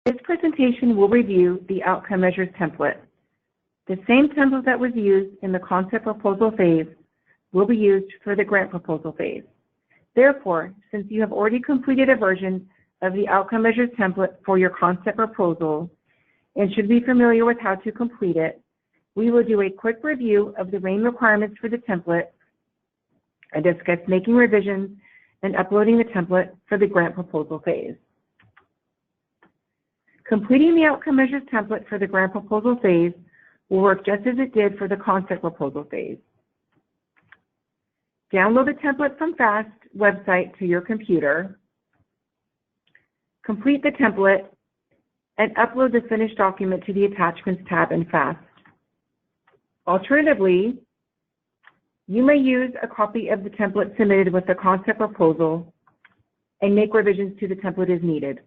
This presentation will review the outcome measures template. The same template that was used in the concept proposal phase will be used for the grant proposal phase. Therefore, since you have already completed a version of the outcome measures template for your concept proposal and should be familiar with how to complete it, we will do a quick review of the main requirements for the template and discuss making revisions and uploading the template for the grant proposal phase. Completing the outcome measures template for the grant proposal phase will work just as it did for the concept proposal phase. Download the template from FAST website to your computer, complete the template, and upload the finished document to the Attachments tab in FAST. Alternatively, you may use a copy of the template submitted with the concept proposal and make revisions to the template as needed.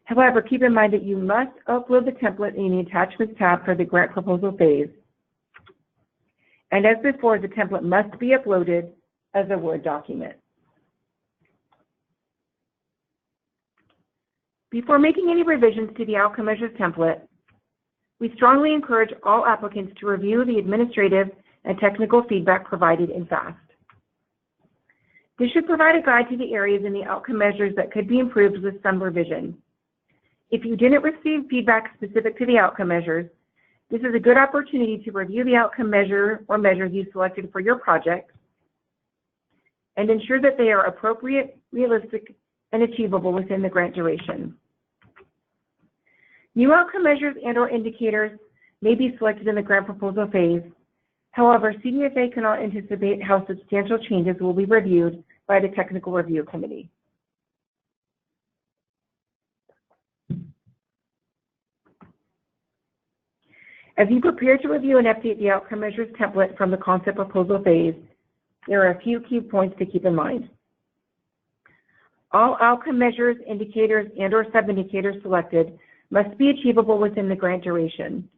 However, keep in mind that you must upload the template in the Attachments tab for the grant proposal phase. And as before, the template must be uploaded as a Word document. Before making any revisions to the outcome measures template, we strongly encourage all applicants to review the administrative and technical feedback provided in FAST. This should provide a guide to the areas in the outcome measures that could be improved with some revision. If you didn't receive feedback specific to the outcome measures, this is a good opportunity to review the outcome measure or measures you selected for your project and ensure that they are appropriate, realistic, and achievable within the grant duration. New outcome measures and/or indicators may be selected in the grant proposal phase. However, CDFA cannot anticipate how substantial changes will be reviewed by the Technical Review Committee. As you prepare to review and update the outcome measures template from the concept proposal phase, there are a few key points to keep in mind. All outcome measures, indicators, and/or sub-indicators selected must be achievable within the grant duration.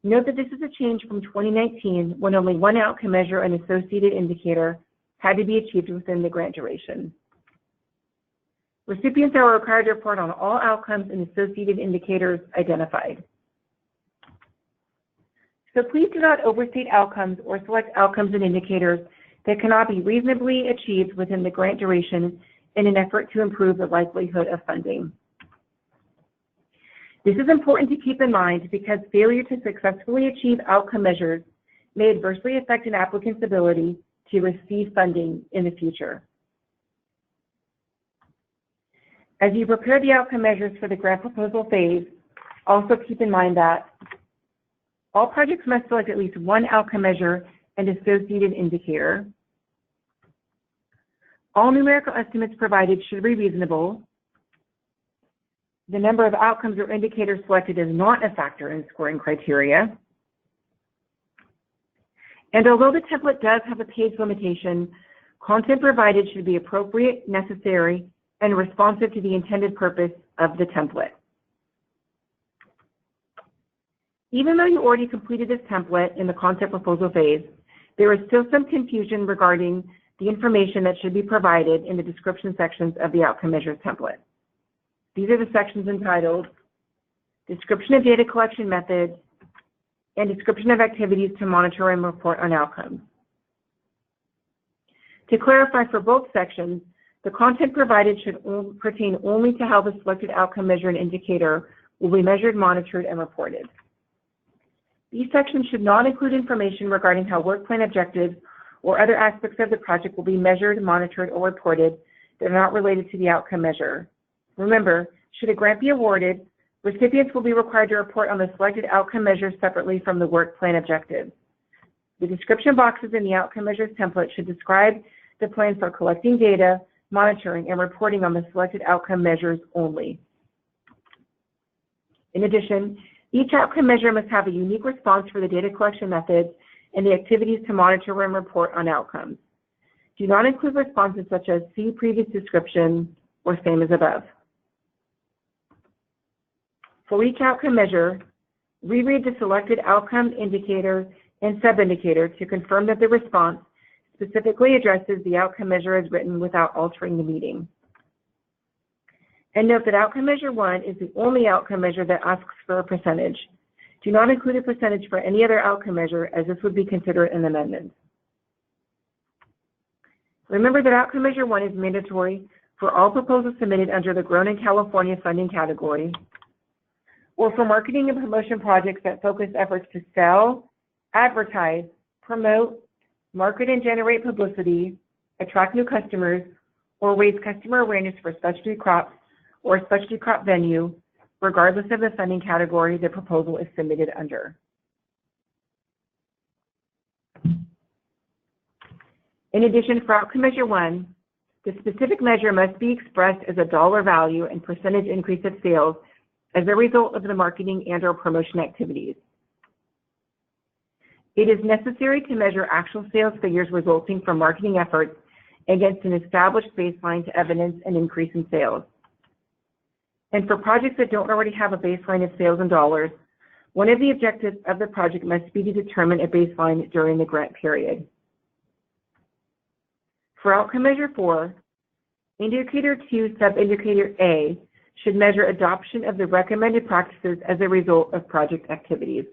Note that this is a change from 2019 when only one outcome measure and associated indicator had to be achieved within the grant duration. Recipients are required to report on all outcomes and associated indicators identified. So please do not overstate outcomes or select outcomes and indicators that cannot be reasonably achieved within the grant duration in an effort to improve the likelihood of funding. This is important to keep in mind because failure to successfully achieve outcome measures may adversely affect an applicant's ability to receive funding in the future. As you prepare the outcome measures for the grant proposal phase, also keep in mind that all projects must select at least one outcome measure and associated indicator. All numerical estimates provided should be reasonable. The number of outcomes or indicators selected is not a factor in scoring criteria. And although the template does have a page limitation, content provided should be appropriate, necessary, and responsive to the intended purpose of the template. Even though you already completed this template in the concept proposal phase, there is still some confusion regarding the information that should be provided in the description sections of the outcome measures template. These are the sections entitled Description of Data Collection Methods and Description of Activities to Monitor and Report on Outcomes. To clarify for both sections, the content provided should pertain only to how the selected outcome measure and indicator will be measured, monitored, and reported. These sections should not include information regarding how work plan objectives or other aspects of the project will be measured, monitored, or reported that are not related to the outcome measure. Remember, should a grant be awarded, recipients will be required to report on the selected outcome measures separately from the work plan objectives. The description boxes in the outcome measures template should describe the plan for collecting data, monitoring, and reporting on the selected outcome measures only. In addition, each outcome measure must have a unique response for the data collection methods and the activities to monitor and report on outcomes. Do not include responses such as see previous description or same as above. For each outcome measure, reread the selected outcome indicator and sub-indicator to confirm that the response specifically addresses the outcome measure as written without altering the meaning. And note that outcome measure 1 is the only outcome measure that asks for a percentage. Do not include a percentage for any other outcome measure, as this would be considered an amendment. Remember that outcome measure 1 is mandatory for all proposals submitted under the Grown in California funding category, or for marketing and promotion projects that focus efforts to sell, advertise, promote, market and generate publicity, attract new customers, or raise customer awareness for specialty crops or a specialty crop venue, regardless of the funding category the proposal is submitted under. In addition, for outcome measure 1, the specific measure must be expressed as a dollar value and percentage increase of sales as a result of the marketing and/or promotion activities. It is necessary to measure actual sales figures resulting from marketing efforts against an established baseline to evidence an increase in sales. And for projects that don't already have a baseline of sales in dollars, one of the objectives of the project must be to determine a baseline during the grant period. For outcome measure 4, indicator 2 sub-indicator A should measure adoption of the recommended practices as a result of project activities.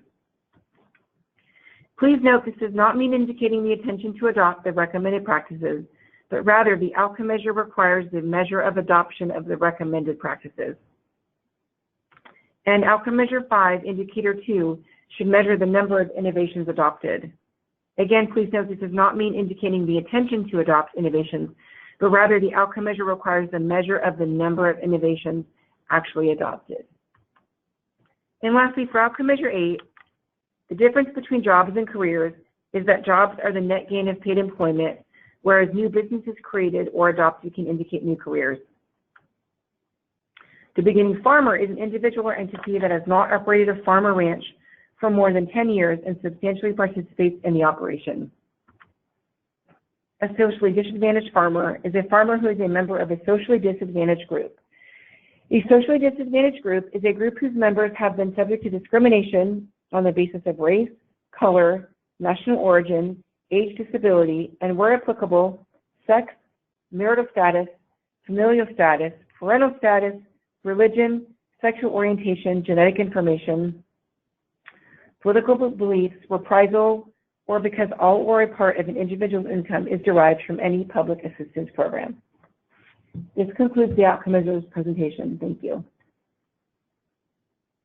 Please note this does not mean indicating the intention to adopt the recommended practices, but rather the outcome measure requires the measure of adoption of the recommended practices. And outcome measure 5, indicator 2, should measure the number of innovations adopted. Again, please note this does not mean indicating the intention to adopt innovations, but rather the outcome measure requires the measure of the number of innovations actually adopted. And lastly, for outcome measure 8, the difference between jobs and careers is that jobs are the net gain of paid employment, whereas new businesses created or adopted can indicate new careers. The beginning farmer is an individual or entity that has not operated a farm or ranch for more than 10 years and substantially participates in the operation. A socially disadvantaged farmer is a farmer who is a member of a socially disadvantaged group. A socially disadvantaged group is a group whose members have been subject to discrimination on the basis of race, color, national origin, age, disability, and where applicable, sex, marital status, familial status, parental status, religion, sexual orientation, genetic information, political beliefs, reprisal, or because all or a part of an individual's income is derived from any public assistance program. This concludes the outcome measures presentation. Thank you.